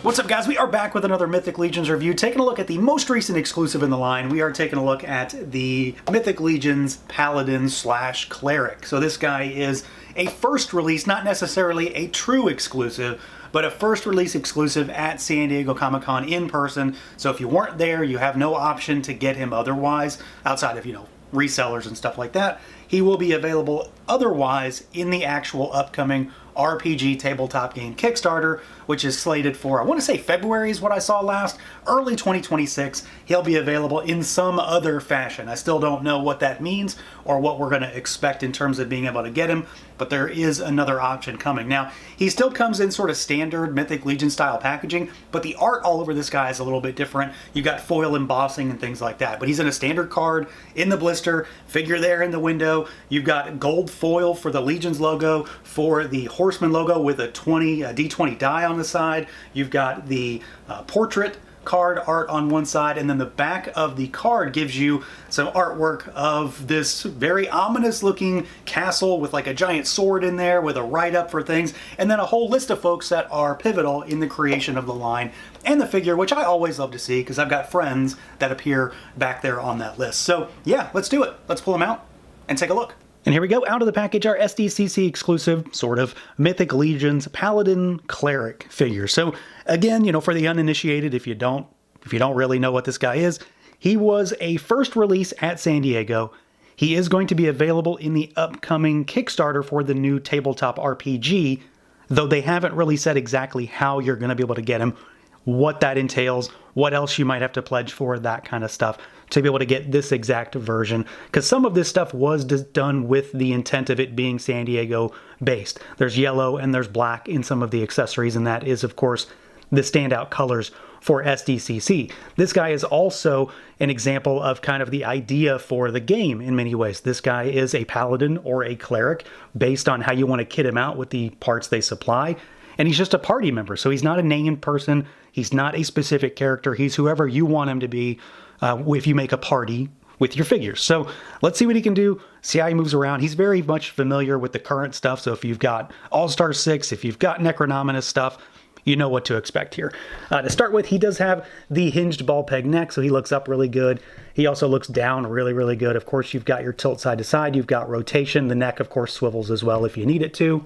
What's up, guys? We are back with another Mythic Legions review, taking a look at the most recent exclusive in the line. We are taking a look at the Mythic Legions Paladin / Cleric. So this guy is a first release, not necessarily a true exclusive, but a first release exclusive at San Diego Comic-Con in person. So if you weren't there, you have no option to get him otherwise, outside of, resellers and stuff like that. He will be available otherwise in the actual upcoming RPG tabletop game Kickstarter, which is slated for, I want to say February is what I saw last, early 2026. He'll be available in some other fashion. I still don't know what that means or what we're going to expect in terms of being able to get him, but there is another option coming. Now, he still comes in sort of standard Mythic Legion style packaging, but the art all over this guy is a little bit different. You got foil embossing and things like that, but he's in a standard card in the blister, figure there in the window. You've got gold foil for the Legions logo, for the Horsemen logo with a D20 die on the side. You've got the portrait card art on one side, and then the back of the card gives you some artwork of this very ominous looking castle with like a giant sword in there with a write-up for things, and then a whole list of folks that are pivotal in the creation of the line and the figure, which I always love to see because I've got friends that appear back there on that list. So yeah, let's do it. Let's pull them out and take a look. And here we go, out of the package, our SDCC exclusive, sort of, Mythic Legions Paladin Cleric figure. So again, for the uninitiated, if you don't really know what this guy is, he was a first release at San Diego. He is going to be available in the upcoming Kickstarter for the new tabletop RPG, though they haven't really said exactly how you're going to be able to get him, what that entails, what else you might have to pledge for, that kind of stuff, to be able to get this exact version. Because some of this stuff was done with the intent of it being San Diego based. There's yellow and there's black in some of the accessories, and that is, of course, the standout colors for SDCC. This guy is also an example of kind of the idea for the game in many ways. This guy is a paladin or a cleric based on how you want to kit him out with the parts they supply. And he's just a party member, so he's not a named person. He's not a specific character. He's whoever you want him to be if you make a party with your figures. So let's see what he can do, see how he moves around. He's very much familiar with the current stuff, so if you've got All-Star 6, if you've got Necronominous stuff, you know what to expect here. To start with, he does have the hinged ball peg neck, so he looks up really good. He also looks down really, really good. Of course, you've got your tilt side to side. You've got rotation. The neck, of course, swivels as well if you need it to.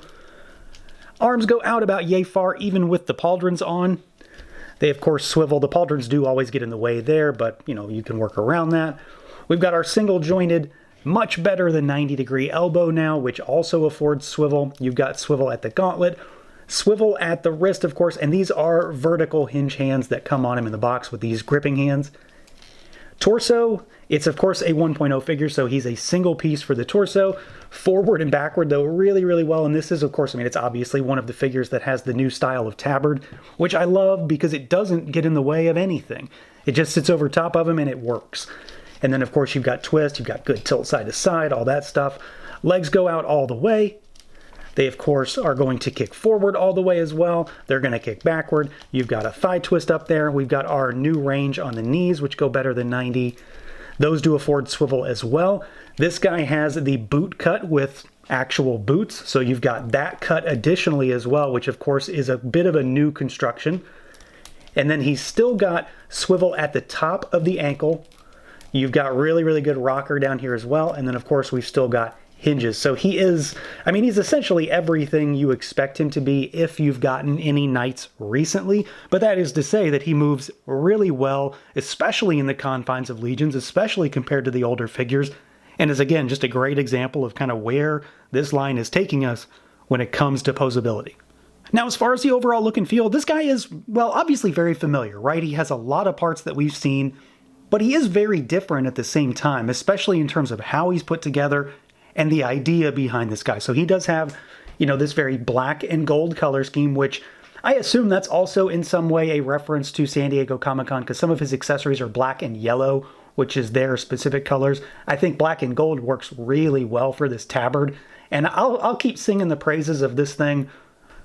Arms go out about yay far, even with the pauldrons on. They, of course, swivel. The pauldrons do always get in the way there, but, you can work around that. We've got our single-jointed, much better than 90-degree elbow now, which also affords swivel. You've got swivel at the gauntlet, swivel at the wrist, of course, and these are vertical hinge hands that come on him in the box with these gripping hands. Torso, it's of course a 1.0 figure, so he's a single piece for the torso. Forward and backward, though, really, really well. And this is, of course, it's obviously one of the figures that has the new style of tabard, which I love because it doesn't get in the way of anything. It just sits over top of him and it works. And then, of course, you've got twist, you've got good tilt side to side, all that stuff. Legs go out all the way. They, of course, are going to kick forward all the way as well. They're going to kick backward. You've got a thigh twist up there. We've got our new range on the knees, which go better than 90. Those do afford swivel as well. This guy has the boot cut with actual boots, so you've got that cut additionally as well, which, of course, is a bit of a new construction. And then he's still got swivel at the top of the ankle. You've got really, really good rocker down here as well. And then, of course, we've still got hinges. So he is, he's essentially everything you expect him to be if you've gotten any knights recently, but that is to say that he moves really well, especially in the confines of Legions, especially compared to the older figures, and is, again, just a great example of kind of where this line is taking us when it comes to posability. Now, as far as the overall look and feel, this guy is, well, obviously very familiar, right? He has a lot of parts that we've seen, but he is very different at the same time, especially in terms of how he's put together and the idea behind this guy. So he does have, this very black and gold color scheme, which I assume that's also in some way a reference to San Diego Comic-Con, because some of his accessories are black and yellow, which is their specific colors. I think black and gold works really well for this tabard, and I'll keep singing the praises of this thing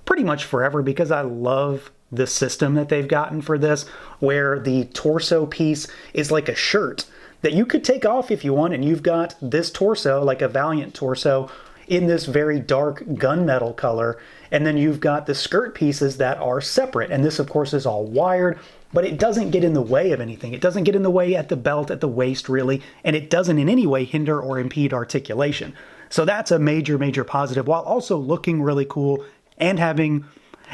pretty much forever because I love the system that they've gotten for this, where the torso piece is like a shirt that you could take off if you want, and you've got this torso, like a Valiant torso, in this very dark gunmetal color. And then you've got the skirt pieces that are separate. And this, of course, is all wired, but it doesn't get in the way of anything. It doesn't get in the way at the belt, at the waist, really, and it doesn't in any way hinder or impede articulation. So that's a major, major positive, while also looking really cool and having,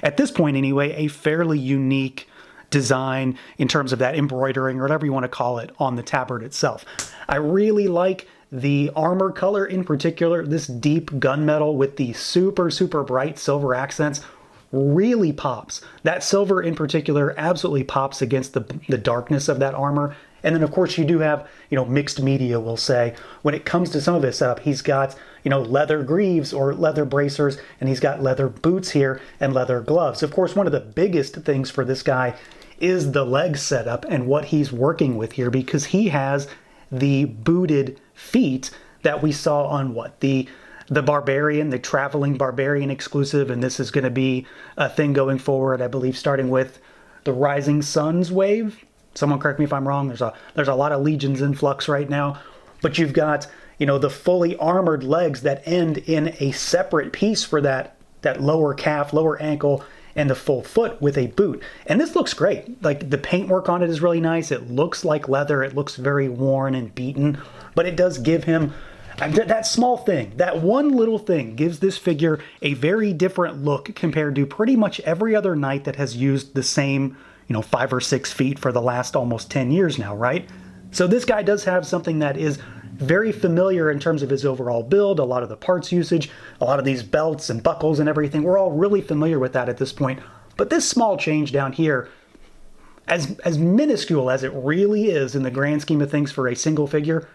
at this point anyway, a fairly unique design in terms of that embroidering, or whatever you want to call it, on the tabard itself. I really like the armor color in particular. This deep gunmetal with the super, super bright silver accents really pops. That silver in particular absolutely pops against the darkness of that armor. And then, of course, you do have, mixed media, we'll say. When it comes to some of his setup, he's got, leather greaves or leather bracers, and he's got leather boots here and leather gloves. Of course, one of the biggest things for this guy is the leg setup and what he's working with here, because he has the booted feet that we saw on the Barbarian, the Traveling Barbarian exclusive, and this is going to be a thing going forward, I believe, starting with the Rising Suns wave. Someone correct me if I'm wrong. There's a lot of legions in flux right now, but you've got, the fully armored legs that end in a separate piece for that lower calf, lower ankle, and the full foot with a boot. And this looks great. Like, the paintwork on it is really nice. It looks like leather. It looks very worn and beaten, but it does give him that small thing. That one little thing gives this figure a very different look compared to pretty much every other knight that has used the same 5 or 6 feet for the last almost 10 years now, right? So this guy does have something that is very familiar in terms of his overall build, a lot of the parts usage, a lot of these belts and buckles and everything. We're all really familiar with that at this point. But this small change down here, as minuscule as it really is in the grand scheme of things for a single figure,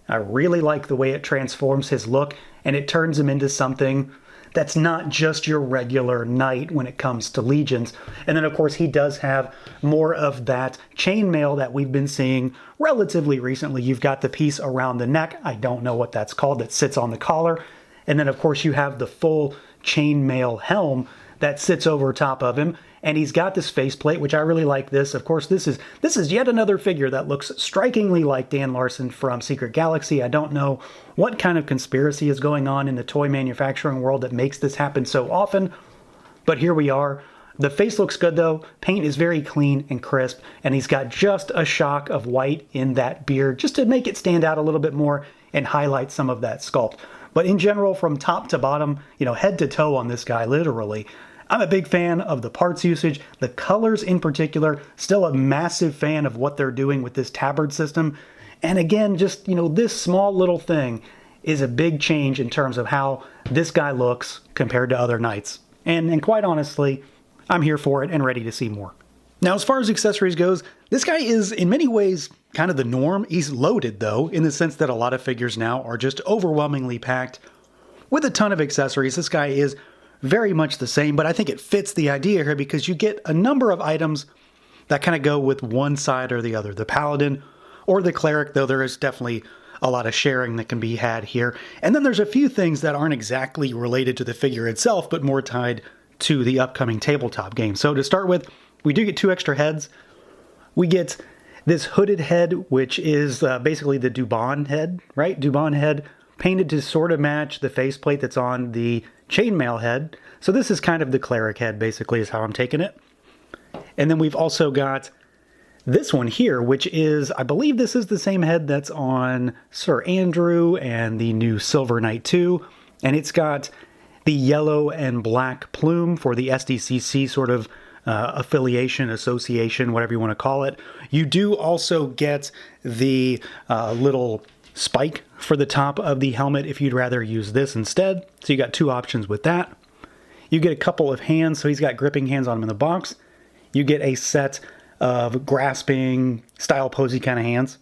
I really like the way it transforms his look, and it turns him into something that's not just your regular knight when it comes to legions. And then, of course, he does have more of that chainmail that we've been seeing relatively recently. You've got the piece around the neck, I don't know what that's called, that sits on the collar. And then, of course, you have the full chainmail helm that sits over top of him. And he's got this faceplate, which I really like this. Of course, this is yet another figure that looks strikingly like Dan Larson from Secret Galaxy. I don't know what kind of conspiracy is going on in the toy manufacturing world that makes this happen so often, but here we are. The face looks good though. Paint is very clean and crisp, and he's got just a shock of white in that beard just to make it stand out a little bit more and highlight some of that sculpt. But in general, from top to bottom, head to toe on this guy, literally, I'm a big fan of the parts usage, the colors in particular, still a massive fan of what they're doing with this tabard system. And again, just, this small little thing is a big change in terms of how this guy looks compared to other knights. And quite honestly, I'm here for it and ready to see more. Now, as far as accessories goes, this guy is in many ways kind of the norm. He's loaded though, in the sense that a lot of figures now are just overwhelmingly packed with a ton of accessories. This guy is very much the same, but I think it fits the idea here because you get a number of items that kind of go with one side or the other. The Paladin or the Cleric, though there is definitely a lot of sharing that can be had here. And then there's a few things that aren't exactly related to the figure itself, but more tied to the upcoming tabletop game. So to start with, we do get 2 extra heads. We get this hooded head, which is basically the Dubon head, right? Dubon head painted to sort of match the faceplate that's on the chainmail head. So this is kind of the Cleric head, basically, is how I'm taking it. And then we've also got this one here, which is, I believe this is the same head that's on Sir Andrew and the new Silver Knight 2. And it's got the yellow and black plume for the SDCC sort of affiliation, association, whatever you want to call it. You do also get the little spike for the top of the helmet if you'd rather use this instead. So you got 2 options with that. You get a couple of hands, so he's got gripping hands on him in the box. You get a set of grasping, style posy kind of hands.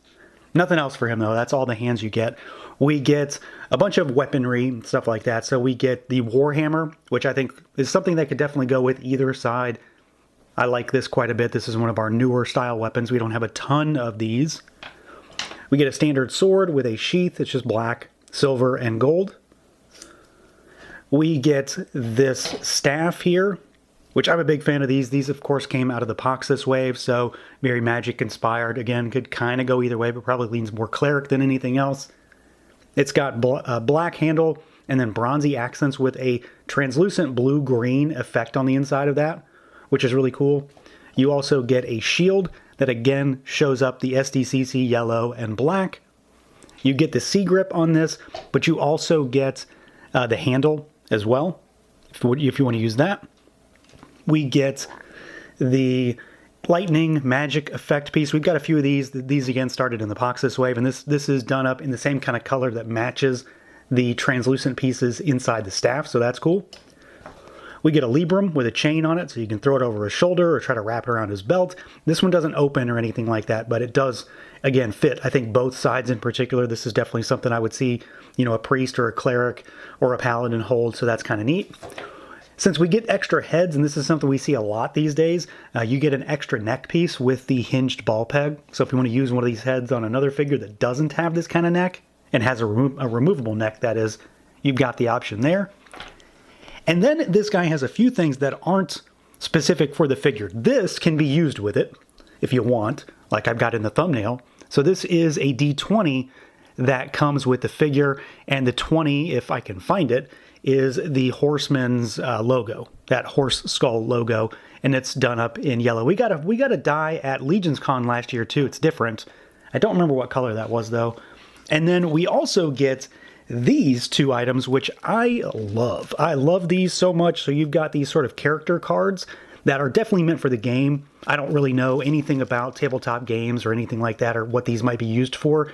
Nothing else for him though, that's all the hands you get. We get a bunch of weaponry and stuff like that. So we get the Warhammer, which I think is something that could definitely go with either side. I like this quite a bit. This is one of our newer style weapons. We don't have a ton of these. We get a standard sword with a sheath. It's just black, silver, and gold. We get this staff here, which I'm a big fan of these. These, of course, came out of the Poxus wave, so very magic inspired. Again, could kind of go either way, but probably leans more cleric than anything else. It's got a black handle and then bronzy accents with a translucent blue-green effect on the inside of that, which is really cool. You also get a shield that again shows up the SDCC yellow and black. You get the C-grip on this, but you also get the handle as well, if you want to use that. We get the lightning magic effect piece. We've got a few of these. These again started in the Poxis wave, and this is done up in the same kind of color that matches the translucent pieces inside the staff, so that's cool. We get a Librum with a chain on it, so you can throw it over his shoulder or try to wrap it around his belt. This one doesn't open or anything like that, but it does, again, fit, I think, both sides in particular. This is definitely something I would see, you know, a priest or a cleric or a paladin hold, so that's kind of neat. Since we get extra heads, and this is something we see a lot these days, you get an extra neck piece with the hinged ball peg. So if you want to use one of these heads on another figure that doesn't have this kind of neck, and has a removable neck, that is, you've got the option there. And then this guy has a few things that aren't specific for the figure. This can be used with it if you want, like I've got in the thumbnail. So this is a D20 that comes with the figure, and the 20, if I can find it, is the Horsemen's logo, that horse skull logo, and it's done up in yellow. We got a die at Legion's Con last year too. It's different. I don't remember what color that was though. And then we also get these two items, which I love. I love these so much. So you've got these sort of character cards that are definitely meant for the game. I don't really know anything about tabletop games or anything like that, or what these might be used for,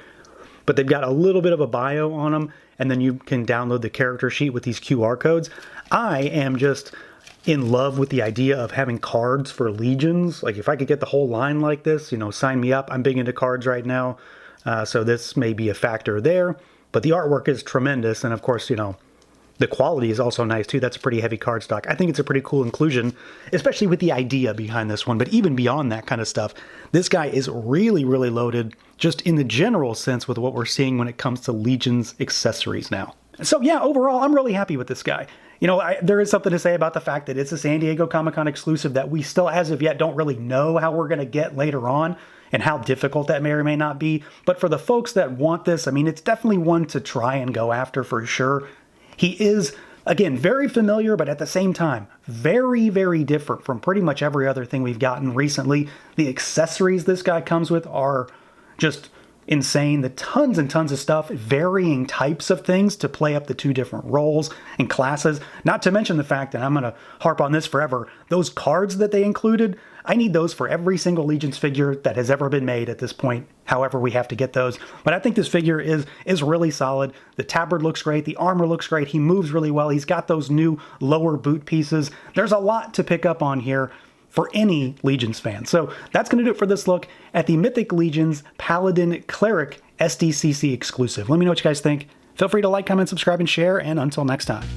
but they've got a little bit of a bio on them, and then you can download the character sheet with these QR codes. I am just in love with the idea of having cards for legions. Like, if I could get the whole line like this, you know, sign me up. I'm big into cards right now, so this may be a factor there. But the artwork is tremendous, and of course, you know, the quality is also nice too. That's a pretty heavy cardstock. I think it's a pretty cool inclusion, especially with the idea behind this one. But even beyond that kind of stuff, this guy is really, really loaded, just in the general sense with what we're seeing when it comes to Legion's accessories now. So yeah, overall, I'm really happy with this guy. You know, there is something to say about the fact that it's a San Diego Comic-Con exclusive that we still, as of yet, don't really know how we're going to get later on, and how difficult that may or may not be. But for the folks that want this, I mean, it's definitely one to try and go after for sure. He is, again, very familiar, but at the same time, very, very different from pretty much every other thing we've gotten recently. The accessories this guy comes with are just insane. The tons and tons of stuff, varying types of things to play up the two different roles and classes. Not to mention the fact, and I'm going to harp on this forever, those cards that they included, I need those for every single Legion's figure that has ever been made at this point, however we have to get those. But I think this figure is really solid. The tabard looks great. The armor looks great. He moves really well. He's got those new lower boot pieces. There's a lot to pick up on here for any Legions fan. So that's going to do it for this look at the Mythic Legions Paladin Cleric SDCC exclusive. Let me know what you guys think. Feel free to like, comment, subscribe, and share, and until next time.